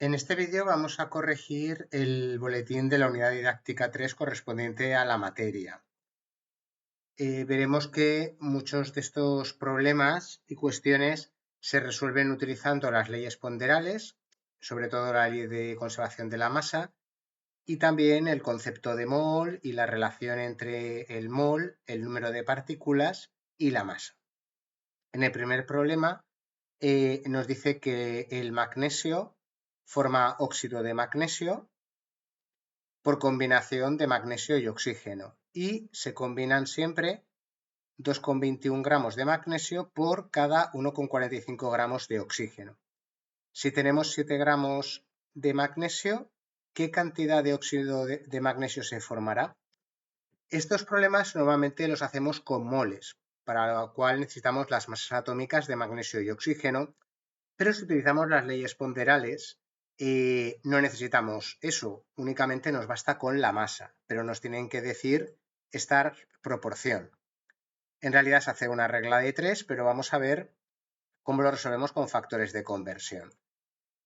En este vídeo vamos a corregir el boletín de la unidad didáctica 3 correspondiente a la materia. Veremos que muchos de estos problemas y cuestiones se resuelven utilizando las leyes ponderales, sobre todo la ley de conservación de la masa, y también el concepto de mol y la relación entre el mol, el número de partículas y la masa. En el primer problema nos dice que el magnesio forma óxido de magnesio por combinación de magnesio y oxígeno y se combinan siempre 2,21 gramos de magnesio por cada 1,45 gramos de oxígeno. Si tenemos 7 gramos de magnesio, ¿qué cantidad de óxido de magnesio se formará? Estos problemas normalmente los hacemos con moles, para lo cual necesitamos las masas atómicas de magnesio y oxígeno, pero si utilizamos las leyes ponderales, no necesitamos eso, únicamente nos basta con la masa, pero nos tienen que decir esta proporción. En realidad se hace una regla de 3, pero vamos a ver cómo lo resolvemos con factores de conversión.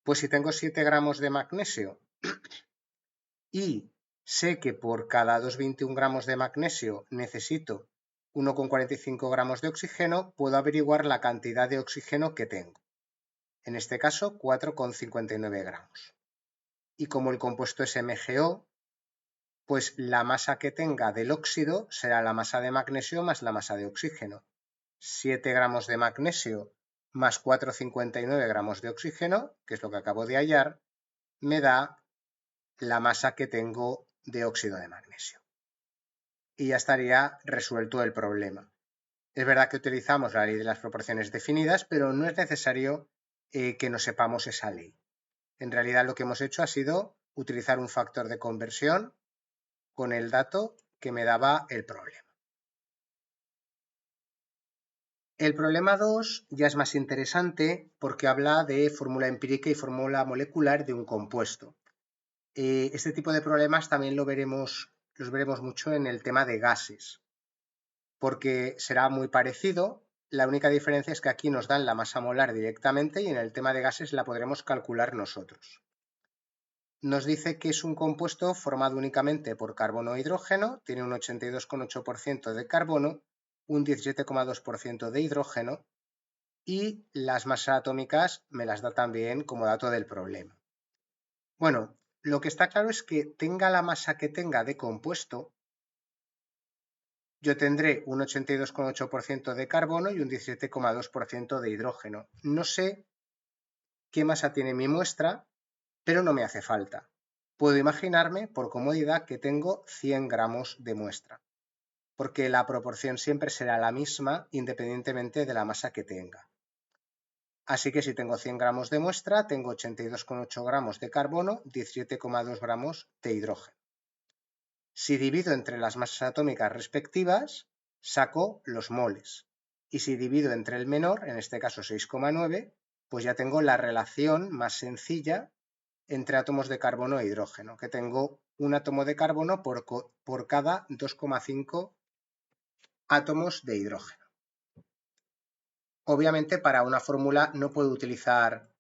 Pues si tengo 7 gramos de magnesio y sé que por cada 2,21 gramos de magnesio necesito 1,45 gramos de oxígeno, puedo averiguar la cantidad de oxígeno que tengo. En este caso, 4,59 gramos. Y como el compuesto es MgO, pues la masa que tenga del óxido será la masa de magnesio más la masa de oxígeno. 7 gramos de magnesio más 4,59 gramos de oxígeno, que es lo que acabo de hallar, me da la masa que tengo de óxido de magnesio. Y ya estaría resuelto el problema. Es verdad que utilizamos la ley de las proporciones definidas, pero no es necesario que no sepamos esa ley. En realidad lo que hemos hecho ha sido utilizar un factor de conversión con el dato que me daba el problema. El problema 2 ya es más interesante porque habla de fórmula empírica y fórmula molecular de un compuesto. Este tipo de problemas también los veremos mucho en el tema de gases, porque será muy parecido. La única diferencia es que aquí nos dan la masa molar directamente y en el tema de gases la podremos calcular nosotros. Nos dice que es un compuesto formado únicamente por carbono e hidrógeno, tiene un 82,8% de carbono, un 17,2% de hidrógeno y las masas atómicas me las da también como dato del problema. Bueno, lo que está claro es que tenga la masa que tenga de compuesto, yo tendré un 82,8% de carbono y un 17,2% de hidrógeno. No sé qué masa tiene mi muestra, pero no me hace falta. Puedo imaginarme, por comodidad, que tengo 100 gramos de muestra, porque la proporción siempre será la misma independientemente de la masa que tenga. Así que si tengo 100 gramos de muestra, tengo 82,8 gramos de carbono, 17,2 gramos de hidrógeno. Si divido entre las masas atómicas respectivas, saco los moles. Y si divido entre el menor, en este caso 6,9, pues ya tengo la relación más sencilla entre átomos de carbono e hidrógeno, que tengo un átomo de carbono por cada 2,5 átomos de hidrógeno. Obviamente para una fórmula no puedo utilizar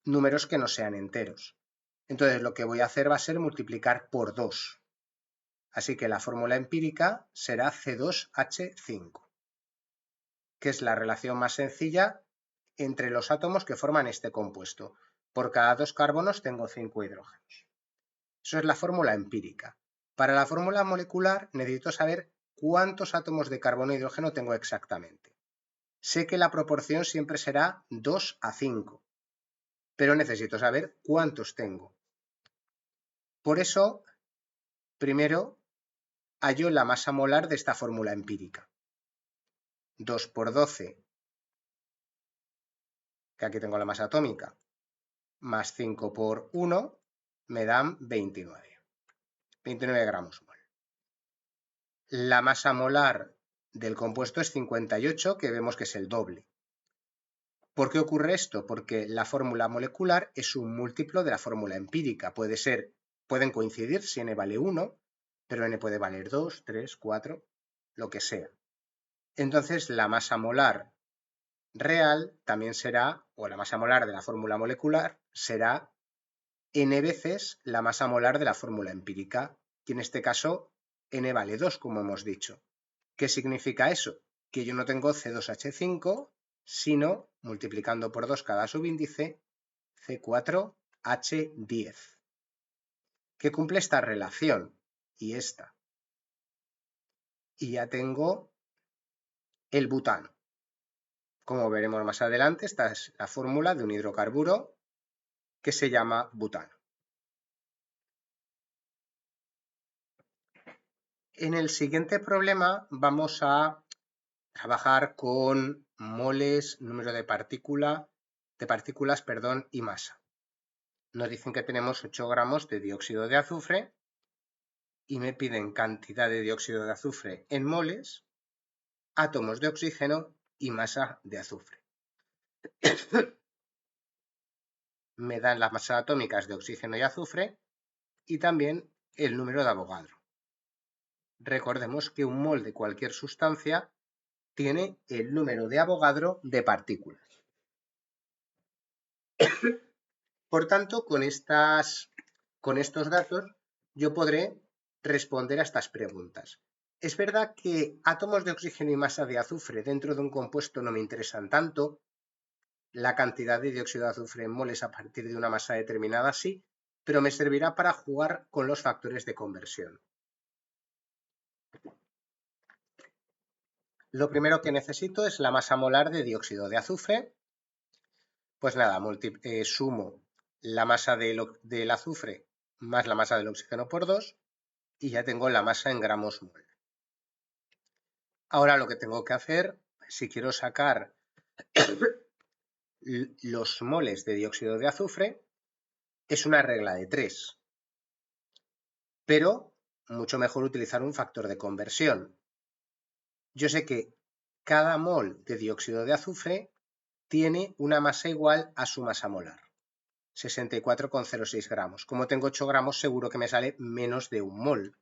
números que no sean enteros. Entonces lo que voy a hacer va a ser multiplicar por 2. Así que la fórmula empírica será C2H5, que es la relación más sencilla entre los átomos que forman este compuesto. Por cada 2 carbonos tengo 5 hidrógenos. Eso es la fórmula empírica. Para la fórmula molecular necesito saber cuántos átomos de carbono e hidrógeno tengo exactamente. Sé que la proporción siempre será 2:5, pero necesito saber cuántos tengo. Por eso, primero hallo la masa molar de esta fórmula empírica. 2 por 12, que aquí tengo la masa atómica, más 5 por 1, me dan 29. 29 gramos mol. La masa molar del compuesto es 58, que vemos que es el doble. ¿Por qué ocurre esto? Porque la fórmula molecular es un múltiplo de la fórmula empírica. Pueden coincidir si n vale 1, pero n puede valer 2, 3, 4, lo que sea. Entonces la masa molar real también será, o la masa molar de la fórmula molecular será n veces la masa molar de la fórmula empírica, y en este caso n vale 2, como hemos dicho. ¿Qué significa eso? Que yo no tengo C2H5, sino, multiplicando por 2 cada subíndice, C4H10, que cumple esta relación y esta. Y ya tengo el butano. Como veremos más adelante, esta es la fórmula de un hidrocarburo que se llama butano. En el siguiente problema vamos a trabajar con moles, número de partículas, y masa. Nos dicen que tenemos 8 gramos de dióxido de azufre y me piden cantidad de dióxido de azufre en moles, átomos de oxígeno y masa de azufre. Me dan las masas atómicas de oxígeno y azufre y también el número de Avogadro. Recordemos que un mol de cualquier sustancia tiene el número de Avogadro de partículas. Por tanto, con estos datos yo podré responder a estas preguntas. Es verdad que átomos de oxígeno y masa de azufre dentro de un compuesto no me interesan tanto. La cantidad de dióxido de azufre en moles a partir de una masa determinada sí, pero me servirá para jugar con los factores de conversión. Lo primero que necesito es la masa molar de dióxido de azufre. Pues nada, sumo la masa del azufre más la masa del oxígeno por 2 y ya tengo la masa en gramos mol. Ahora lo que tengo que hacer, si quiero sacar los moles de dióxido de azufre, es una regla de 3. Pero mucho mejor utilizar un factor de conversión. Yo sé que cada mol de dióxido de azufre tiene una masa igual a su masa molar, 64,06 gramos. Como tengo 8 gramos, seguro que me sale menos de un mol.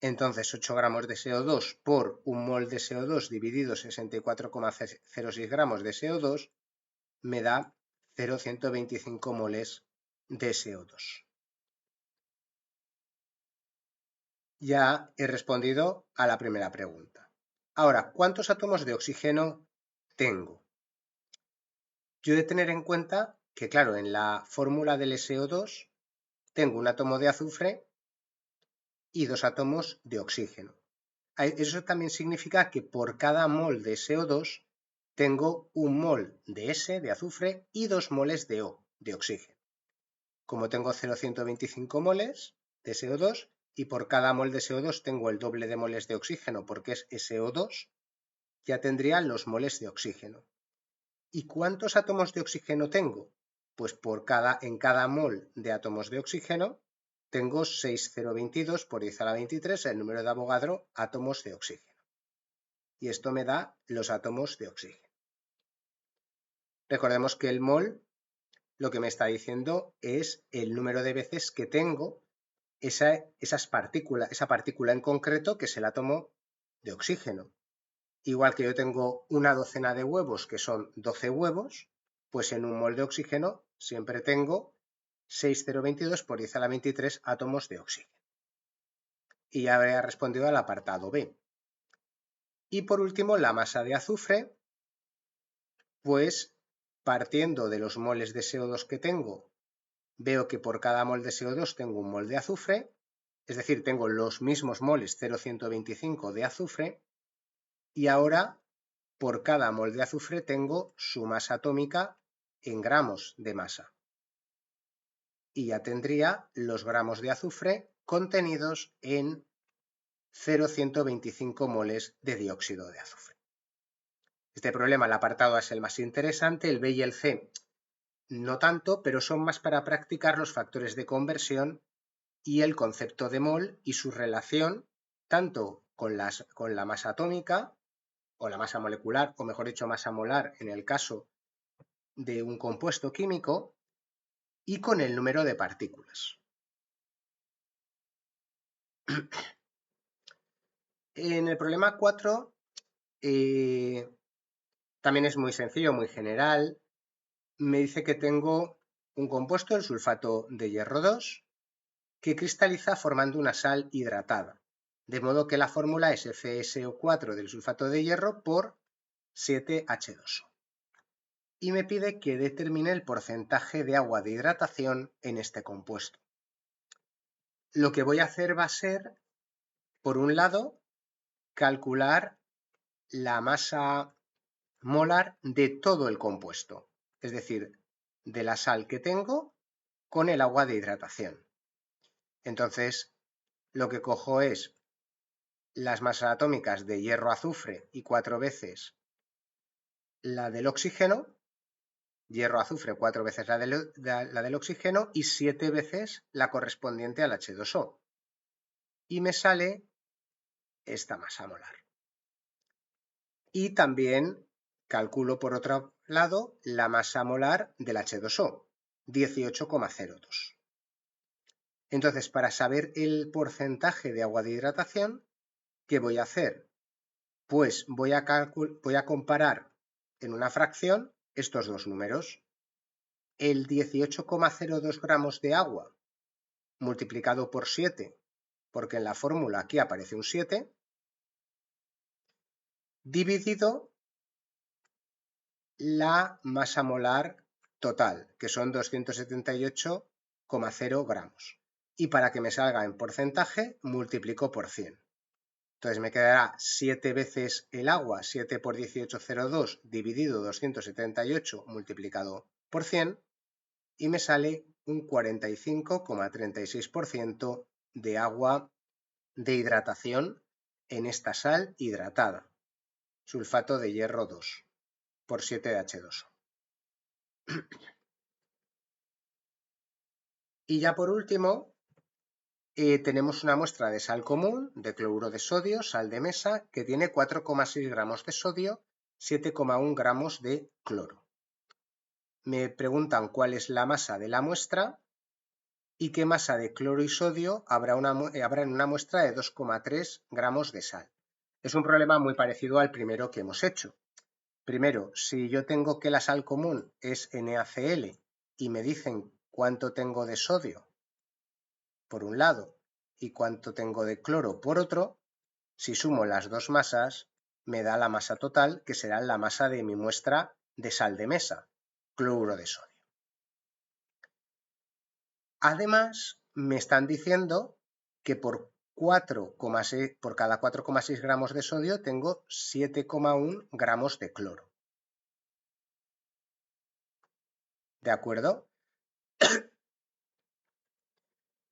Entonces, 8 gramos de CO2 por un mol de CO2 dividido 64,06 gramos de CO2 me da 0,125 moles de CO2. Ya he respondido a la primera pregunta. Ahora, ¿cuántos átomos de oxígeno tengo? Yo he de tener en cuenta que, claro, en la fórmula del SO2 tengo un átomo de azufre y 2 átomos de oxígeno. Eso también significa que por cada mol de SO2 tengo un mol de S, de azufre, y 2 moles de O, de oxígeno. Como tengo 0,125 moles de SO2 y por cada mol de SO2 tengo el doble de moles de oxígeno porque es SO2, ya tendría los moles de oxígeno. ¿Y cuántos átomos de oxígeno tengo? Pues en cada mol de átomos de oxígeno tengo 6,022 por 10 a la 23 el número de Avogadro átomos de oxígeno. Y esto me da los átomos de oxígeno. Recordemos que el mol lo que me está diciendo es el número de veces que tengo esa partícula en concreto, que es el átomo de oxígeno. Igual que yo tengo una docena de huevos, que son 12 huevos, pues en un mol de oxígeno siempre tengo 6,022 por 10 a la 23 átomos de oxígeno. Y ya habría respondido al apartado B. Y por último, la masa de azufre, pues partiendo de los moles de CO2 que tengo, veo que por cada mol de CO2 tengo un mol de azufre, es decir, tengo los mismos moles 0,125 de azufre, y ahora por cada mol de azufre tengo su masa atómica en gramos de masa. Y ya tendría los gramos de azufre contenidos en 0,125 moles de dióxido de azufre. Este problema, el apartado A es el más interesante, el B y el C no tanto, pero son más para practicar los factores de conversión y el concepto de mol y su relación tanto con la masa atómica o la masa molecular, o mejor dicho, masa molar en el caso de un compuesto químico, y con el número de partículas. En el problema 4 también es muy sencillo, muy general. Me dice que tengo un compuesto, el sulfato de hierro 2, que cristaliza formando una sal hidratada, de modo que la fórmula es FeSO4 del sulfato de hierro por 7H2O. Y me pide que determine el porcentaje de agua de hidratación en este compuesto. Lo que voy a hacer va a ser, por un lado, calcular la masa molar de todo el compuesto, es decir, de la sal que tengo con el agua de hidratación. Entonces, lo que cojo es las masas atómicas de hierro-azufre y 4 veces la del oxígeno, hierro-azufre 4 veces la del oxígeno y 7 veces la correspondiente al H2O. Y me sale esta masa molar. Y también calculo por otro lado la masa molar del H2O, 18,02. Entonces, para saber el porcentaje de agua de hidratación, ¿qué voy a hacer? Pues voy a comparar en una fracción estos dos números. El 18,02 gramos de agua multiplicado por 7, porque en la fórmula aquí aparece un 7, dividido la masa molar total, que son 278,0 gramos. Y para que me salga en porcentaje, multiplico por 100. Entonces me quedará 7 veces el agua, 7 por 18,02 dividido 278 multiplicado por 100, y me sale un 45,36% de agua de hidratación en esta sal hidratada, sulfato de hierro 2, por 7H2O. Y ya por último, tenemos una muestra de sal común, de cloruro de sodio, sal de mesa, que tiene 4,6 gramos de sodio, 7,1 gramos de cloro. Me preguntan cuál es la masa de la muestra y qué masa de cloro y sodio habrá en una muestra de 2,3 gramos de sal. Es un problema muy parecido al primero que hemos hecho. Primero, si yo tengo que la sal común es NaCl y me dicen cuánto tengo de sodio por un lado y cuánto tengo de cloro por otro, si sumo las dos masas me da la masa total, que será la masa de mi muestra de sal de mesa, cloruro de sodio. Además, me están diciendo que por cada 4,6 gramos de sodio tengo 7,1 gramos de cloro. ¿De acuerdo?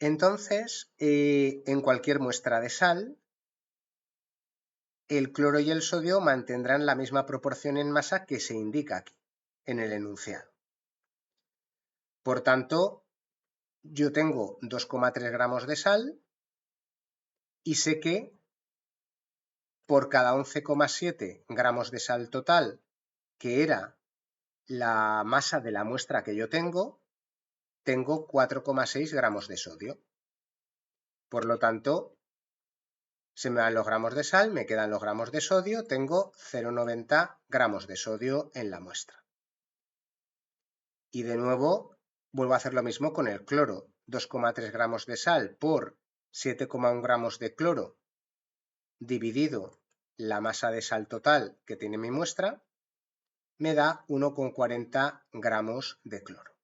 Entonces, en cualquier muestra de sal, el cloro y el sodio mantendrán la misma proporción en masa que se indica aquí, en el enunciado. Por tanto, yo tengo 2,3 gramos de sal y sé que por cada 11,7 gramos de sal total, que era la masa de la muestra que yo tengo 4,6 gramos de sodio. Por lo tanto, se me van los gramos de sal, me quedan los gramos de sodio, tengo 0,90 gramos de sodio en la muestra. Y de nuevo, vuelvo a hacer lo mismo con el cloro. 2,3 gramos de sal por 7,1 gramos de cloro dividido la masa de sal total que tiene mi muestra, me da 1,40 gramos de cloro.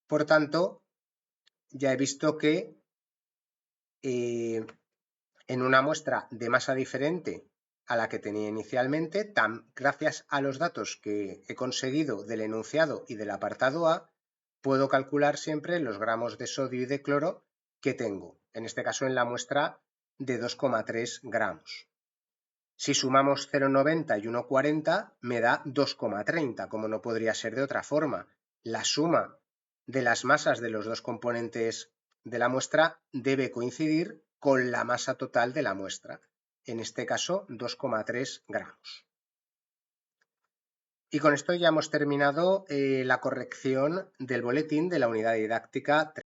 Por tanto, ya he visto que en una muestra de masa diferente a la que tenía inicialmente, gracias a los datos que he conseguido del enunciado y del apartado A, puedo calcular siempre los gramos de sodio y de cloro que tengo, en este caso en la muestra de 2,3 gramos. Si sumamos 0,90 y 1,40 me da 2,30, como no podría ser de otra forma. La suma de las masas de los dos componentes de la muestra debe coincidir con la masa total de la muestra, en este caso 2,3 gramos. Y con esto ya hemos terminado la corrección del boletín de la unidad didáctica 3.